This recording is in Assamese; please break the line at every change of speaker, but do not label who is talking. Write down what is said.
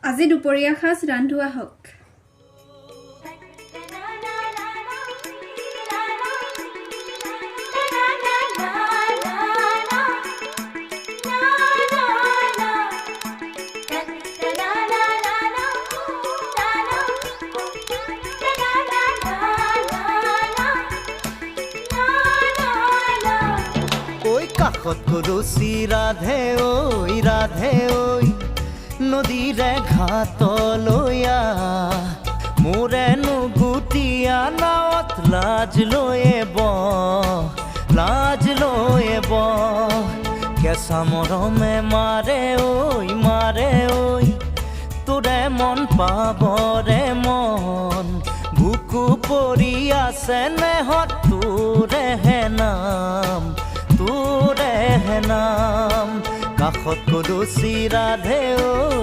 আজি দুপৰীয়া সাজ ৰান্ধো আহক।
কাষত কলচি ৰাধে ঐ নদীৰে ঘাটলৈ মোৰেনো গুটিয়া নাৱত লাজ লৈয়ে কেঁচা মৰমে মাৰে ঐ তোৰে মন পাবৰে মন বুকু পৰি আছে নেহত তোৰেহে নাম কাষত কলচি ৰাধে ঐ